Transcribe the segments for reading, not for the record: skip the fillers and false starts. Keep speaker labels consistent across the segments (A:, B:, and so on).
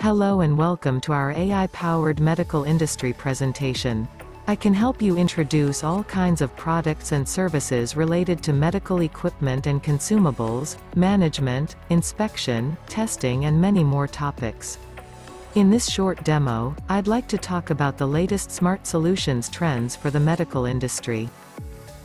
A: Hello and welcome to our AI-powered medical industry presentation. I can help you introduce all kinds of products and services related to medical equipment and consumables, management, inspection, testing and many more topics. In this short demo, I'd like to talk about the latest smart solutions trends for the medical industry.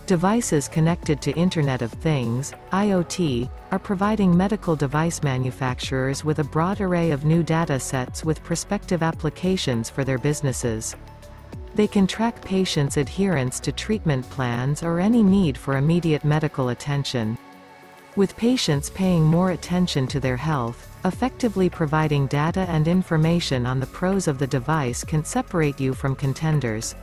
A: Devices connected to Internet of Things, IoT, are providing medical device manufacturers with a broad array of new data sets with prospective applications for their businesses. They can track patients' adherence to treatment plans or any need for immediate medical attention. With patients paying more attention to their health, effectively providing data and information on the pros of the device can separate you from contenders.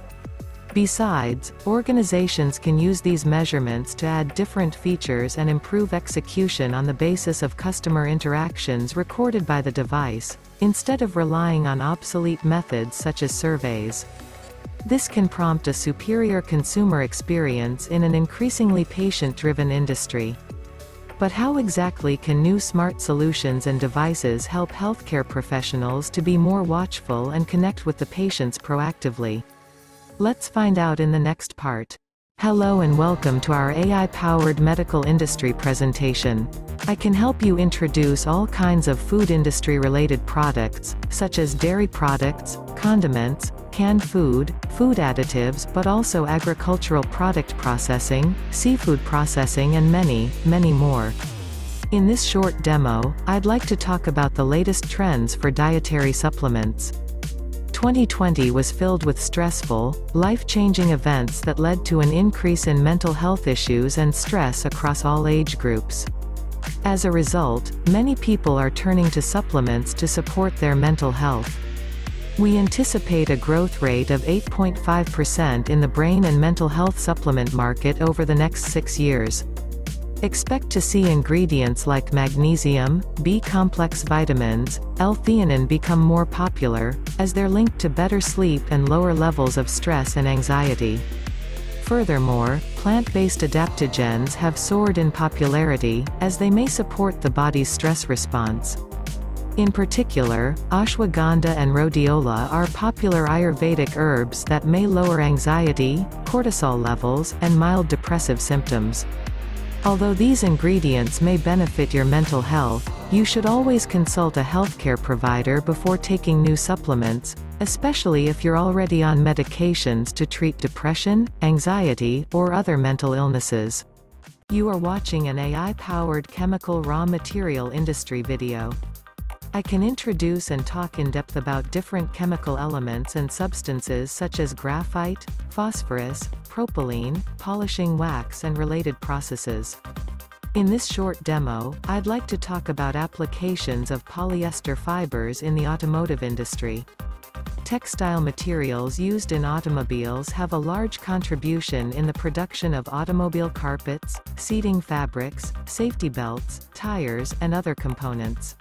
A: Besides, organizations can use these measurements to add different features and improve execution on the basis of customer interactions recorded by the device, instead of relying on obsolete methods such as surveys. This can prompt a superior consumer experience in an increasingly patient-driven industry. But how exactly can new smart solutions and devices help healthcare professionals to be more watchful and connect with the patients proactively? Let's find out in the next part. Hello and welcome to our AI-powered medical industry presentation. I can help you introduce all kinds of food industry-related products, such as dairy products, condiments, canned food, food additives, but also agricultural product processing, seafood processing and many, many more. In this short demo, I'd like to talk about the latest trends for dietary supplements. 2020 was filled with stressful, life-changing events that led to an increase in mental health issues and stress across all age groups. As a result, many people are turning to supplements to support their mental health. We anticipate a growth rate of 8.5% in the brain and mental health supplement market over the next 6 years. Expect to see ingredients like magnesium, B-complex vitamins, L-theanine become more popular, as they're linked to better sleep and lower levels of stress and anxiety. Furthermore, plant-based adaptogens have soared in popularity, as they may support the body's stress response. In particular, ashwagandha and rhodiola are popular Ayurvedic herbs that may lower anxiety, cortisol levels, and mild depressive symptoms. Although these ingredients may benefit your mental health, you should always consult a healthcare provider before taking new supplements, especially if you're already on medications to treat depression, anxiety, or other mental illnesses. You are watching an AI-powered chemical raw material industry video. I can introduce and talk in depth about different chemical elements and substances such as graphite, phosphorus, propylene, polishing wax and related processes. In this short demo, I'd like to talk about applications of polyester fibers in the automotive industry. Textile materials used in automobiles have a large contribution in the production of automobile carpets, seating fabrics, safety belts, tires, and other components.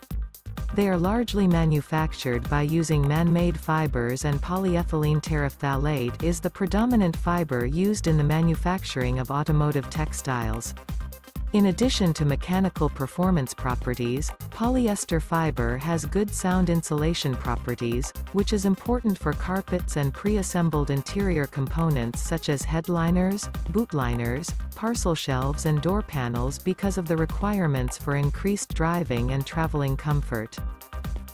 A: They are largely manufactured by using man-made fibers, and polyethylene terephthalate is the predominant fiber used in the manufacturing of automotive textiles. In addition to mechanical performance properties, polyester fiber has good sound insulation properties, which is important for carpets and pre-assembled interior components such as headliners, bootliners, parcel shelves and door panels because of the requirements for increased driving and traveling comfort.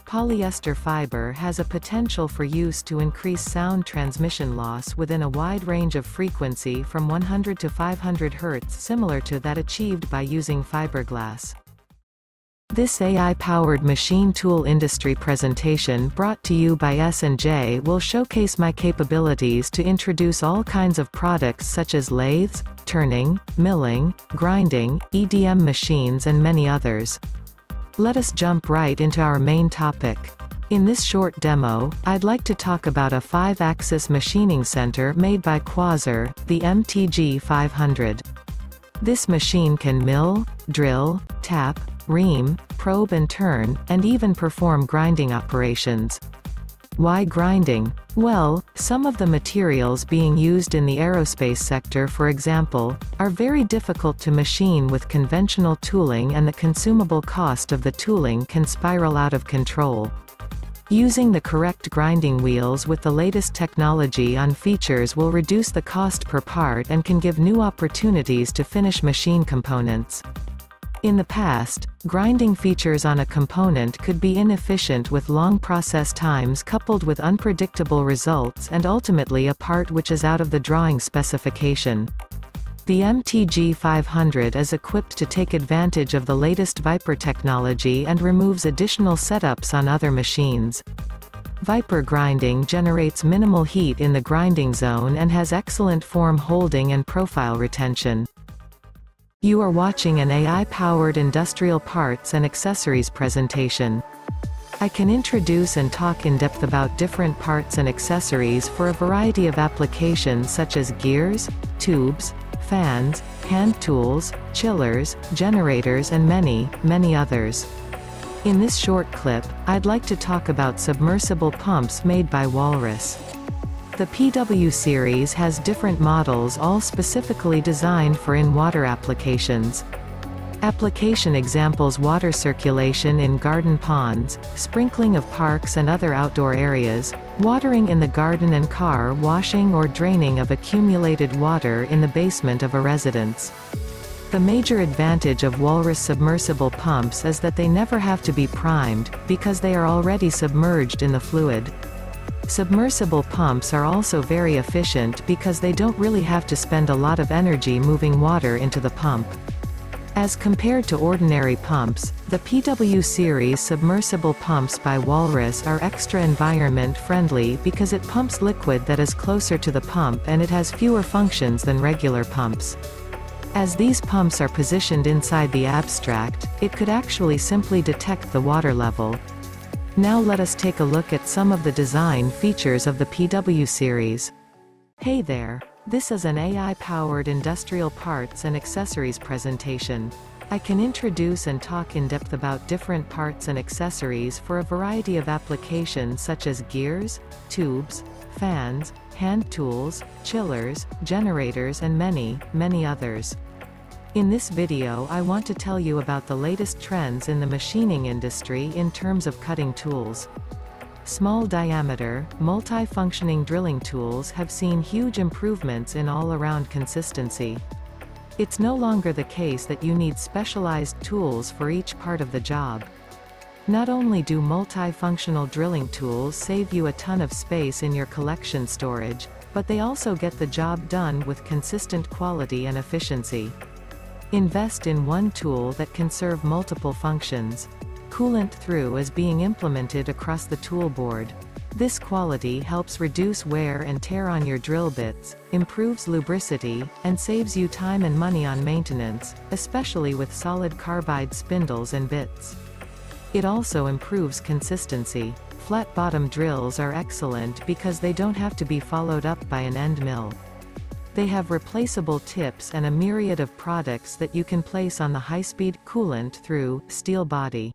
A: Polyester fiber has a potential for use to increase sound transmission loss within a wide range of frequency from 100 to 500 Hz, similar to that achieved by using fiberglass. This AI-powered machine tool industry presentation brought to you by S&J will showcase my capabilities to introduce all kinds of products such as lathes, turning, milling, grinding, EDM machines and many others. Let us jump right into our main topic. In this short demo, I'd like to talk about a 5-axis machining center made by Quasar, the MTG 500. This machine can mill, drill, tap, ream, probe and turn, and even perform grinding operations. Why grinding? Well, some of the materials being used in the aerospace sector, for example, are very difficult to machine with conventional tooling, and the consumable cost of the tooling can spiral out of control. Using the correct grinding wheels with the latest technology on features will reduce the cost per part and can give new opportunities to finish machine components. In the past, grinding features on a component could be inefficient with long process times coupled with unpredictable results and ultimately a part which is out of the drawing specification. The MTG 500 is equipped to take advantage of the latest Viper technology and removes additional setups on other machines. Viper grinding generates minimal heat in the grinding zone and has excellent form holding and profile retention. You are watching an AI-powered industrial parts and accessories presentation. I can introduce and talk in depth about different parts and accessories for a variety of applications such as gears, tubes, fans, hand tools, chillers, generators and many, many others. In this short clip, I'd like to talk about submersible pumps made by Walrus. The PW series has different models all specifically designed for in-water applications. Application examples: water circulation in garden ponds, sprinkling of parks and other outdoor areas, watering in the garden and car washing or draining of accumulated water in the basement of a residence. The major advantage of Walrus submersible pumps is that they never have to be primed, because they are already submerged in the fluid. Submersible pumps are also very efficient because they don't really have to spend a lot of energy moving water into the pump. As compared to ordinary pumps, the PW series submersible pumps by Walrus are extra environment friendly because it pumps liquid that is closer to the pump and it has fewer functions than regular pumps. As these pumps are positioned inside the abstract, it could actually simply detect the water level. Now let us take a look at some of the design features of the PW series. Hey there! This is an AI-powered industrial parts and accessories presentation. I can introduce and talk in depth about different parts and accessories for a variety of applications such as gears, tubes, fans, hand tools, chillers, generators and many, many others. In this video I want to tell you about the latest trends in the machining industry in terms of cutting tools. Small diameter, multi-functioning drilling tools have seen huge improvements in all-around consistency. It's no longer the case that you need specialized tools for each part of the job. Not only do multi-functional drilling tools save you a ton of space in your collection storage, but they also get the job done with consistent quality and efficiency. Invest in one tool that can serve multiple functions. Coolant through is being implemented across the tool board. This quality helps reduce wear and tear on your drill bits, improves lubricity, and saves you time and money on maintenance, especially with solid carbide spindles and bits. It also improves consistency. Flat bottom drills are excellent because they don't have to be followed up by an end mill. They have replaceable tips and a myriad of products that you can place on the high-speed coolant through steel body.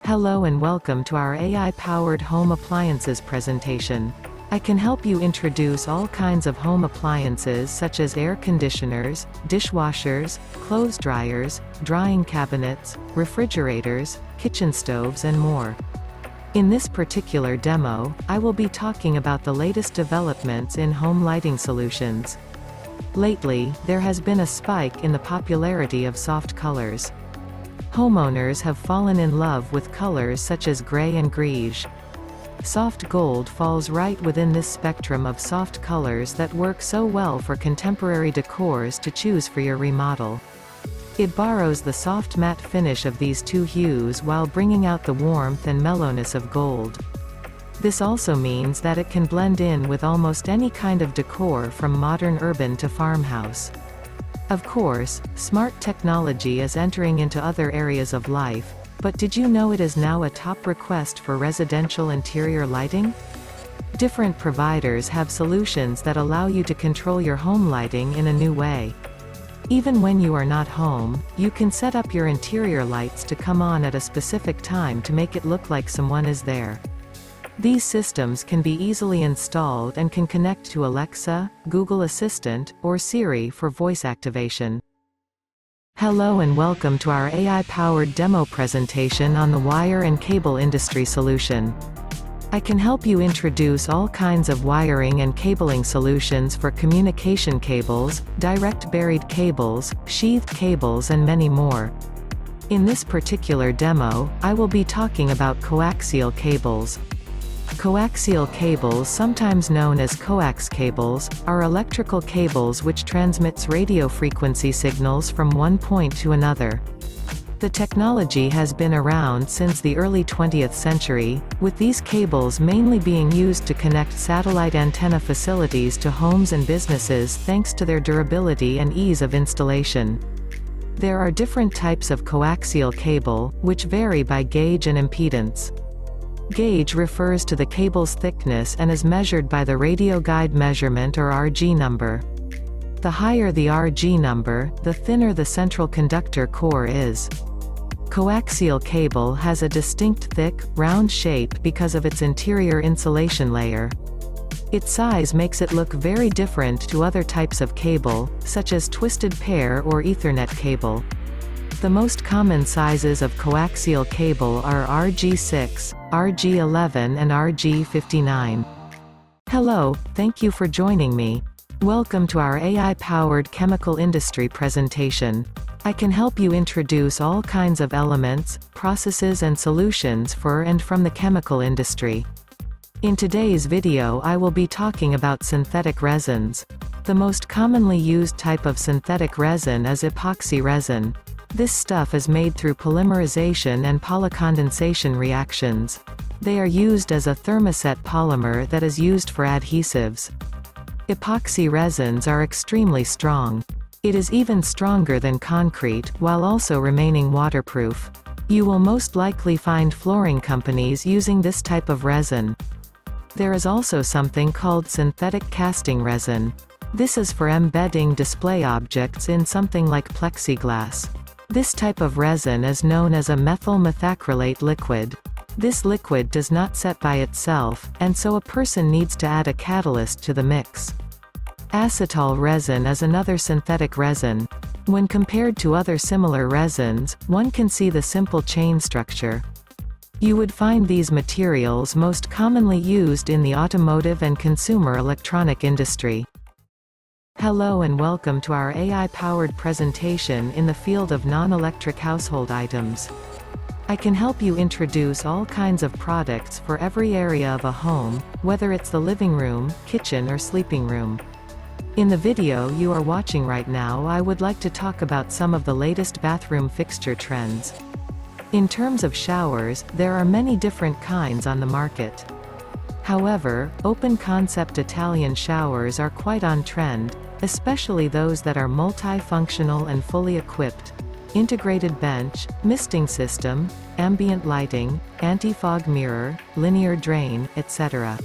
A: Hello and welcome to our AI-powered home appliances presentation. I can help you introduce all kinds of home appliances such as air conditioners, dishwashers, clothes dryers, drying cabinets, refrigerators, kitchen stoves and more. In this particular demo, I will be talking about the latest developments in home lighting solutions. Lately, there has been a spike in the popularity of soft colors. Homeowners have fallen in love with colors such as gray and greige. Soft gold falls right within this spectrum of soft colors that work so well for contemporary decors to choose for your remodel. It borrows the soft matte finish of these two hues while bringing out the warmth and mellowness of gold. This also means that it can blend in with almost any kind of decor from modern urban to farmhouse. Of course, smart technology is entering into other areas of life, but did you know it is now a top request for residential interior lighting? Different providers have solutions that allow you to control your home lighting in a new way. Even when you are not home, you can set up your interior lights to come on at a specific time to make it look like someone is there. These systems can be easily installed and can connect to Alexa, Google Assistant, or Siri for voice activation. Hello and welcome to our AI-powered demo presentation on the wire and cable industry solution. I can help you introduce all kinds of wiring and cabling solutions for communication cables, direct buried cables, sheathed cables and many more. In this particular demo, I will be talking about coaxial cables. Coaxial cables, sometimes known as coax cables, are electrical cables which transmits radio frequency signals from one point to another. The technology has been around since the early 20th century, with these cables mainly being used to connect satellite antenna facilities to homes and businesses thanks to their durability and ease of installation. There are different types of coaxial cable, which vary by gauge and impedance. Gauge refers to the cable's thickness and is measured by the radio guide measurement or RG number. The higher the RG number, the thinner the central conductor core is. Coaxial cable has a distinct thick, round shape because of its interior insulation layer. Its size makes it look very different to other types of cable, such as twisted pair or Ethernet cable. The most common sizes of coaxial cable are RG6, RG11 and RG59. Hello, thank you for joining me. Welcome to our AI-powered chemical industry presentation. I can help you introduce all kinds of elements, processes and solutions for and from the chemical industry. In today's video I will be talking about synthetic resins. The most commonly used type of synthetic resin is epoxy resin. This stuff is made through polymerization and polycondensation reactions. They are used as a thermoset polymer that is used for adhesives. Epoxy resins are extremely strong. It is even stronger than concrete, while also remaining waterproof. You will most likely find flooring companies using this type of resin. There is also something called synthetic casting resin. This is for embedding display objects in something like plexiglass. This type of resin is known as a methyl methacrylate liquid. This liquid does not set by itself, and so a person needs to add a catalyst to the mix. Acetal resin is another synthetic resin. When compared to other similar resins, one can see the simple chain structure. You would find these materials most commonly used in the automotive and consumer electronic industry. Hello and welcome to our AI-powered presentation in the field of non-electric household items. I can help you introduce all kinds of products for every area of a home, whether it's the living room, kitchen or sleeping room. In the video you are watching right now I would like to talk about some of the latest bathroom fixture trends. In terms of showers, there are many different kinds on the market. However, open-concept Italian showers are quite on trend, especially those that are multifunctional and fully equipped. Integrated bench, misting system, ambient lighting, anti-fog mirror, linear drain, etc.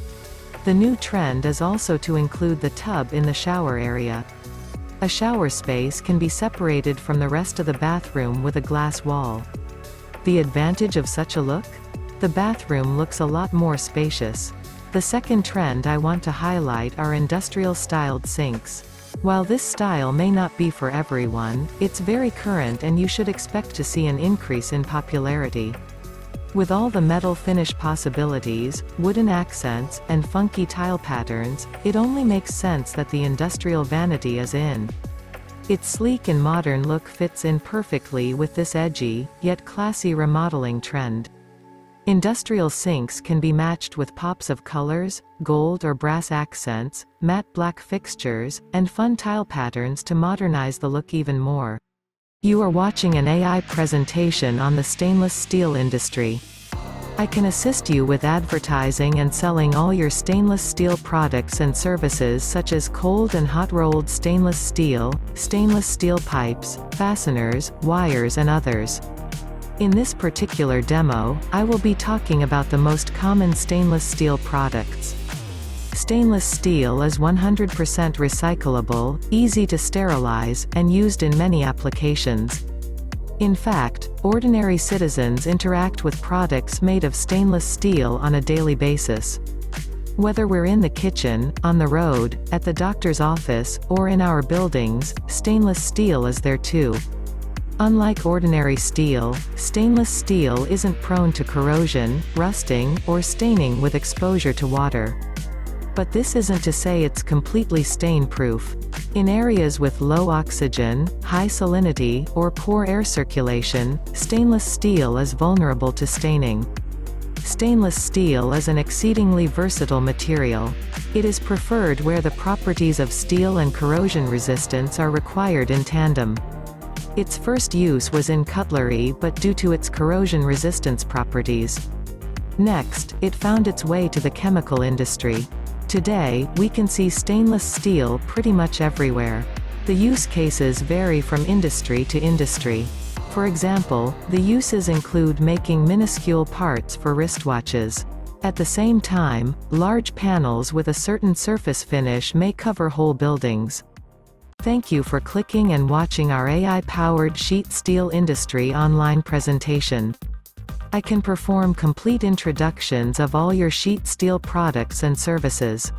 A: The new trend is also to include the tub in the shower area. A shower space can be separated from the rest of the bathroom with a glass wall. The advantage of such a look? The bathroom looks a lot more spacious. The second trend I want to highlight are industrial-styled sinks. While this style may not be for everyone, it's very current and you should expect to see an increase in popularity. With all the metal finish possibilities, wooden accents, and funky tile patterns, it only makes sense that the industrial vanity is in. Its sleek and modern look fits in perfectly with this edgy, yet classy remodeling trend. Industrial sinks can be matched with pops of colors, gold or brass accents, matte black fixtures, and fun tile patterns to modernize the look even more. You are watching an AI presentation on the stainless steel industry. I can assist you with advertising and selling all your stainless steel products and services such as cold and hot rolled stainless steel pipes, fasteners, wires and others. In this particular demo, I will be talking about the most common stainless steel products. Stainless steel is 100% recyclable, easy to sterilize, and used in many applications. In fact, ordinary citizens interact with products made of stainless steel on a daily basis. Whether we're in the kitchen, on the road, at the doctor's office, or in our buildings, stainless steel is there too. Unlike ordinary steel, stainless steel isn't prone to corrosion, rusting, or staining with exposure to water. But this isn't to say it's completely stain-proof. In areas with low oxygen, high salinity, or poor air circulation, stainless steel is vulnerable to staining. Stainless steel is an exceedingly versatile material. It is preferred where the properties of steel and corrosion resistance are required in tandem. Its first use was in cutlery, but due to its corrosion resistance properties. Next, it found its way to the chemical industry. Today, we can see stainless steel pretty much everywhere. The use cases vary from industry to industry. For example, the uses include making minuscule parts for wristwatches. At the same time, large panels with a certain surface finish may cover whole buildings. Thank you for clicking and watching our AI-powered sheet steel industry online presentation. I can perform complete introductions of all your sheet steel products and services.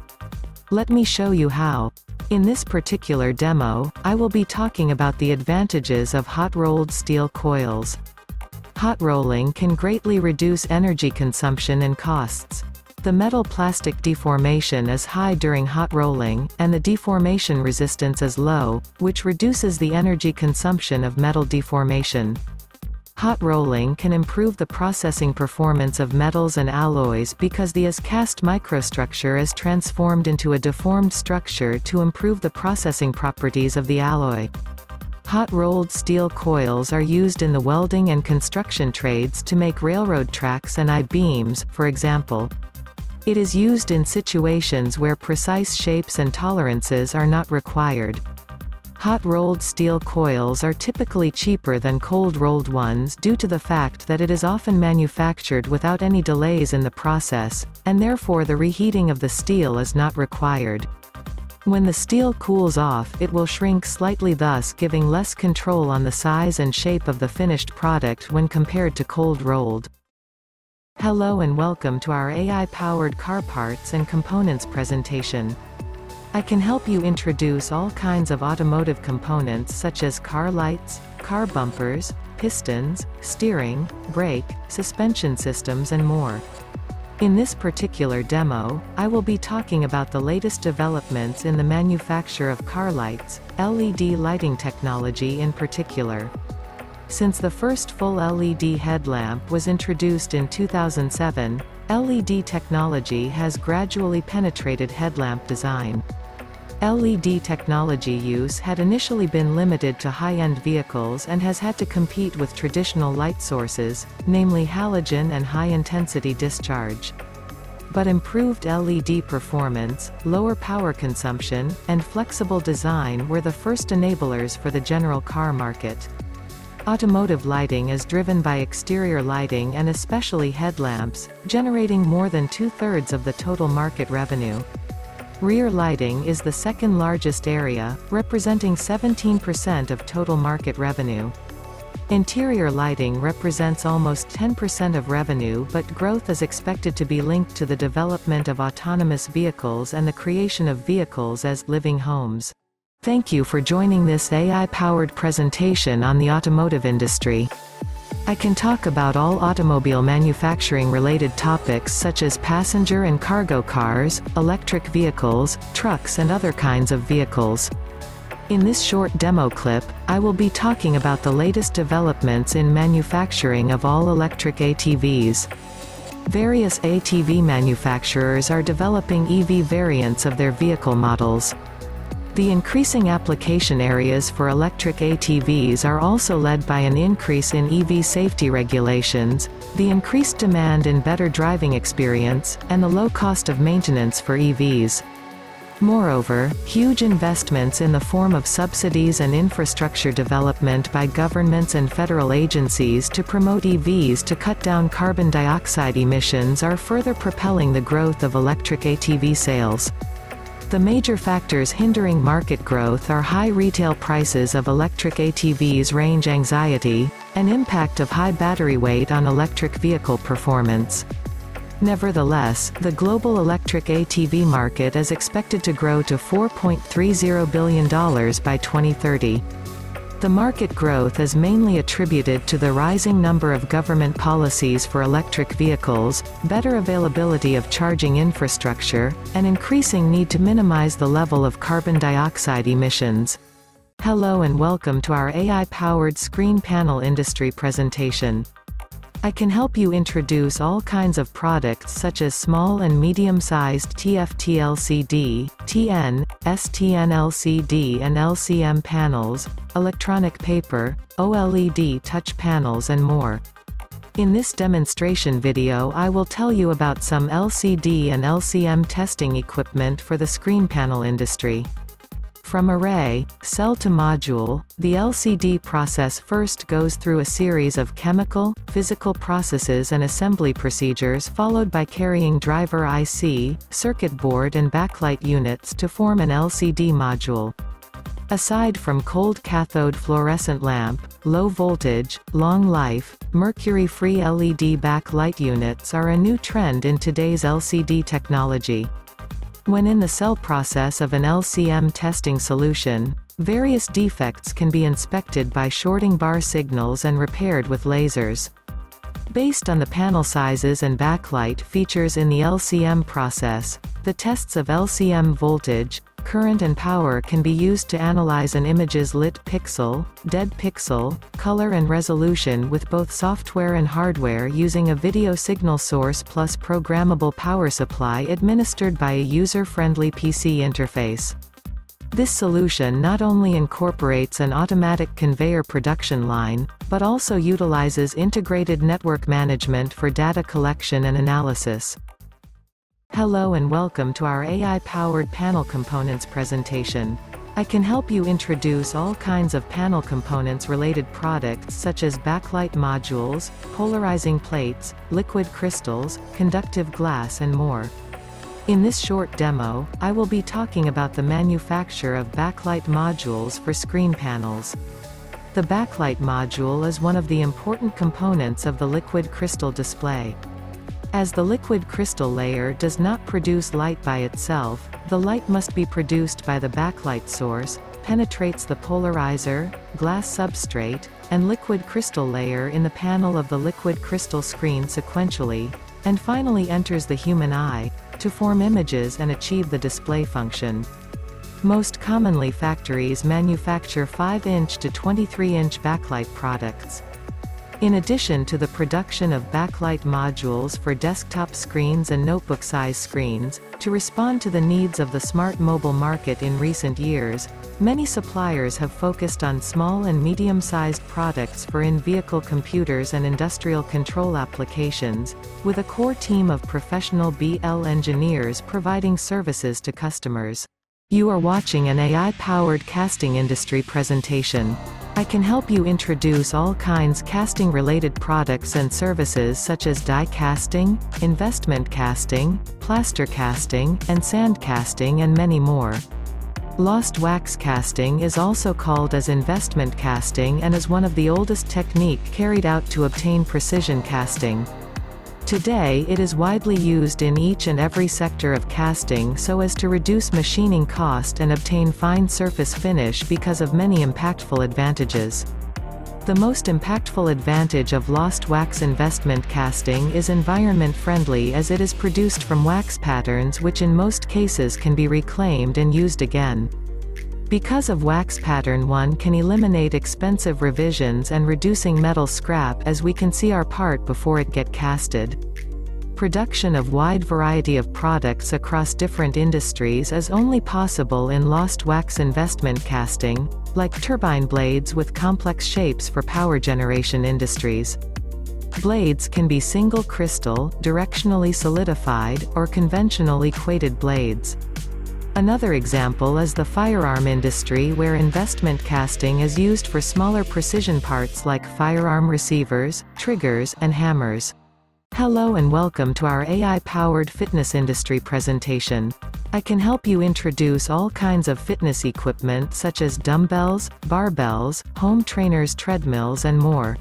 A: Let me show you how. In this particular demo, I will be talking about the advantages of hot-rolled steel coils. Hot rolling can greatly reduce energy consumption and costs. The metal-plastic deformation is high during hot rolling, and the deformation resistance is low, which reduces the energy consumption of metal deformation. Hot rolling can improve the processing performance of metals and alloys because the as-cast microstructure is transformed into a deformed structure to improve the processing properties of the alloy. Hot-rolled steel coils are used in the welding and construction trades to make railroad tracks and I-beams, for example. It is used in situations where precise shapes and tolerances are not required. Hot-rolled steel coils are typically cheaper than cold-rolled ones due to the fact that it is often manufactured without any delays in the process, and therefore the reheating of the steel is not required. When the steel cools off, it will shrink slightly, thus giving less control on the size and shape of the finished product when compared to cold-rolled. Hello and welcome to our AI-powered car parts and components presentation. I can help you introduce all kinds of automotive components such as car lights, car bumpers, pistons, steering, brake, suspension systems and more. In this particular demo, I will be talking about the latest developments in the manufacture of car lights, LED lighting technology in particular. Since the first full LED headlamp was introduced in 2007, LED technology has gradually penetrated headlamp design. LED technology use had initially been limited to high-end vehicles and has had to compete with traditional light sources, namely halogen and high-intensity discharge. But improved LED performance, lower power consumption, and flexible design were the first enablers for the general car market. Automotive lighting is driven by exterior lighting and especially headlamps, generating more than two-thirds of the total market revenue. Rear lighting is the second largest area, representing 17% of total market revenue. Interior lighting represents almost 10% of revenue, but growth is expected to be linked to the development of autonomous vehicles and the creation of vehicles as living homes. Thank you for joining this AI-powered presentation on the automotive industry. I can talk about all automobile manufacturing-related topics such as passenger and cargo cars, electric vehicles, trucks and other kinds of vehicles. In this short demo clip, I will be talking about the latest developments in manufacturing of all-electric ATVs. Various ATV manufacturers are developing EV variants of their vehicle models. The increasing application areas for electric ATVs are also led by an increase in EV safety regulations, the increased demand in better driving experience, and the low cost of maintenance for EVs. Moreover, huge investments in the form of subsidies and infrastructure development by governments and federal agencies to promote EVs to cut down carbon dioxide emissions are further propelling the growth of electric ATV sales. The major factors hindering market growth are high retail prices of electric ATVs, range anxiety, and impact of high battery weight on electric vehicle performance. Nevertheless, the global electric ATV market is expected to grow to $4.30 billion by 2030. The market growth is mainly attributed to the rising number of government policies for electric vehicles, better availability of charging infrastructure, and increasing need to minimize the level of carbon dioxide emissions. Hello and welcome to our AI-powered screen panel industry presentation. I can help you introduce all kinds of products such as small and medium-sized TFT LCD, TN, STN LCD and LCM panels, electronic paper, OLED touch panels and more. In this demonstration video I will tell you about some LCD and LCM testing equipment for the screen panel industry. From array, cell to module, the LCD process first goes through a series of chemical, physical processes and assembly procedures followed by carrying driver IC, circuit board and backlight units to form an LCD module. Aside from cold cathode fluorescent lamp, low voltage, long life, mercury-free LED backlight units are a new trend in today's LCD technology. When in the cell process of an LCM testing solution, various defects can be inspected by shorting bar signals and repaired with lasers. Based on the panel sizes and backlight features in the LCM process, the tests of LCM voltage, current and power can be used to analyze an image's lit pixel, dead pixel, color and resolution with both software and hardware using a video signal source plus programmable power supply administered by a user-friendly PC interface. This solution not only incorporates an automatic conveyor production line, but also utilizes integrated network management for data collection and analysis. Hello and welcome to our AI-powered panel components presentation. I can help you introduce all kinds of panel components related products such as backlight modules, polarizing plates, liquid crystals, conductive glass and more. In this short demo, I will be talking about the manufacture of backlight modules for screen panels. The backlight module is one of the important components of the liquid crystal display. As the liquid crystal layer does not produce light by itself, the light must be produced by the backlight source, penetrates the polarizer, glass substrate, and liquid crystal layer in the panel of the liquid crystal screen sequentially, and finally enters the human eye, to form images and achieve the display function. Most commonly factories manufacture 5-inch to 23-inch backlight products. In addition to the production of backlight modules for desktop screens and notebook-size screens, to respond to the needs of the smart mobile market in recent years, many suppliers have focused on small and medium-sized products for in-vehicle computers and industrial control applications, with a core team of professional BL engineers providing services to customers. You are watching an AI-powered casting industry presentation. I can help you introduce all kinds casting-related products and services such as die casting, investment casting, plaster casting, and sand casting and many more. Lost wax casting is also called as investment casting and is one of the oldest technique carried out to obtain precision casting. Today it is widely used in each and every sector of casting so as to reduce machining cost and obtain fine surface finish because of many impactful advantages. The most impactful advantage of lost wax investment casting is environment friendly as it is produced from wax patterns which in most cases can be reclaimed and used again. Because of wax pattern one can eliminate expensive revisions and reducing metal scrap as we can see our part before it get casted. Production of wide variety of products across different industries is only possible in lost wax investment casting, like turbine blades with complex shapes for power generation industries. Blades can be single crystal, directionally solidified, or conventional equated blades. Another example is the firearm industry where investment casting is used for smaller precision parts like firearm receivers, triggers, and hammers. Hello and welcome to our AI-powered fitness industry presentation. I can help you introduce all kinds of fitness equipment such as dumbbells, barbells, home trainers, treadmills, and more.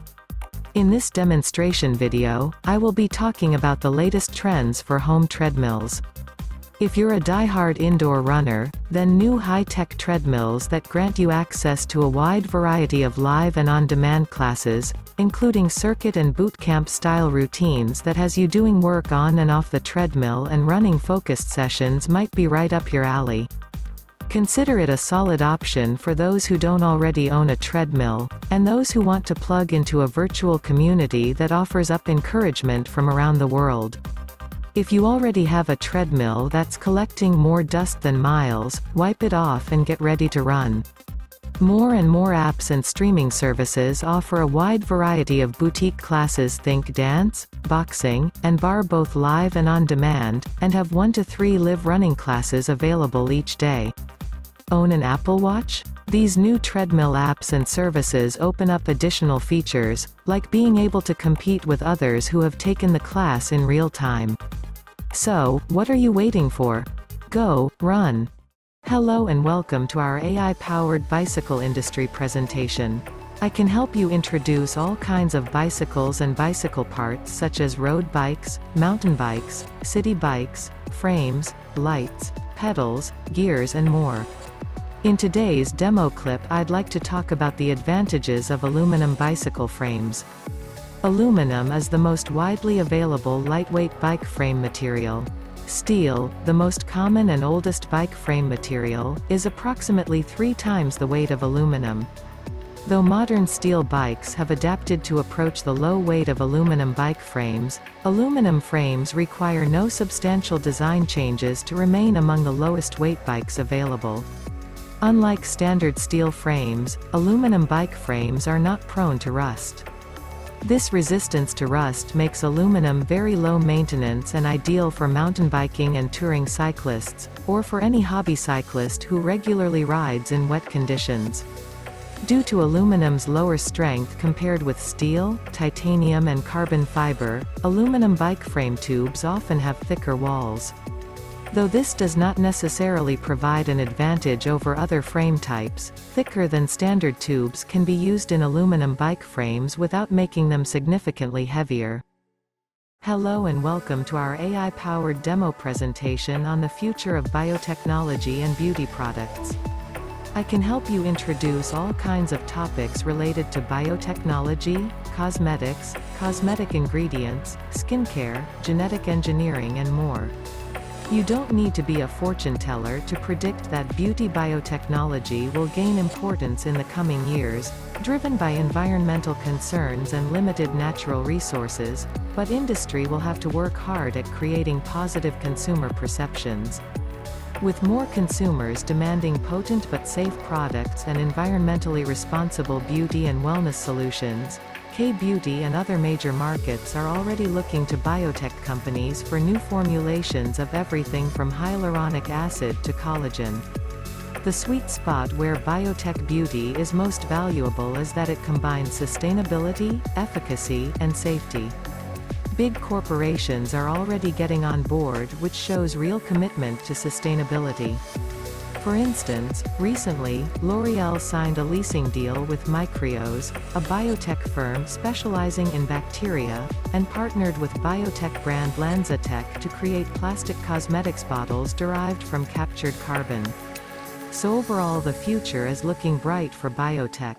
A: In this demonstration video, I will be talking about the latest trends for home treadmills. If you're a die-hard indoor runner, then new high-tech treadmills that grant you access to a wide variety of live and on-demand classes, including circuit and boot camp style routines that has you doing work on and off the treadmill and running focused sessions might be right up your alley. Consider it a solid option for those who don't already own a treadmill, and those who want to plug into a virtual community that offers up encouragement from around the world. If you already have a treadmill that's collecting more dust than miles, wipe it off and get ready to run. More and more apps and streaming services offer a wide variety of boutique classes. Think dance, boxing, and bar, both live and on demand, and have 1 to 3 live running classes available each day. Own an Apple Watch? These new treadmill apps and services open up additional features, like being able to compete with others who have taken the class in real time. So, what are you waiting for? Go, run. Hello and welcome to our AI-powered bicycle industry presentation. I can help you introduce all kinds of bicycles and bicycle parts such as road bikes, mountain bikes, city bikes, frames, lights, pedals, gears and more. In today's demo clip, I'd like to talk about the advantages of aluminum bicycle frames. Aluminum is the most widely available lightweight bike frame material. Steel, the most common and oldest bike frame material, is approximately 3 times the weight of aluminum. Though modern steel bikes have adapted to approach the low weight of aluminum bike frames, aluminum frames require no substantial design changes to remain among the lowest weight bikes available. Unlike standard steel frames, aluminum bike frames are not prone to rust. This resistance to rust makes aluminum very low maintenance and ideal for mountain biking and touring cyclists, or for any hobby cyclist who regularly rides in wet conditions. Due to aluminum's lower strength compared with steel, titanium and carbon fiber, aluminum bike frame tubes often have thicker walls. Though this does not necessarily provide an advantage over other frame types, thicker than standard tubes can be used in aluminum bike frames without making them significantly heavier. Hello and welcome to our AI-powered demo presentation on the future of biotechnology and beauty products. I can help you introduce all kinds of topics related to biotechnology, cosmetics, cosmetic ingredients, skincare, genetic engineering and more. You don't need to be a fortune teller to predict that beauty biotechnology will gain importance in the coming years, driven by environmental concerns and limited natural resources, but industry will have to work hard at creating positive consumer perceptions. With more consumers demanding potent but safe products and environmentally responsible beauty and wellness solutions, K-beauty and other major markets are already looking to biotech companies for new formulations of everything from hyaluronic acid to collagen. The sweet spot where biotech beauty is most valuable is that it combines sustainability, efficacy, and safety. Big corporations are already getting on board, which shows real commitment to sustainability. For instance, recently, L'Oréal signed a leasing deal with Micreos, a biotech firm specializing in bacteria, and partnered with biotech brand LanzaTech to create plastic cosmetics bottles derived from captured carbon. So overall, the future is looking bright for biotech.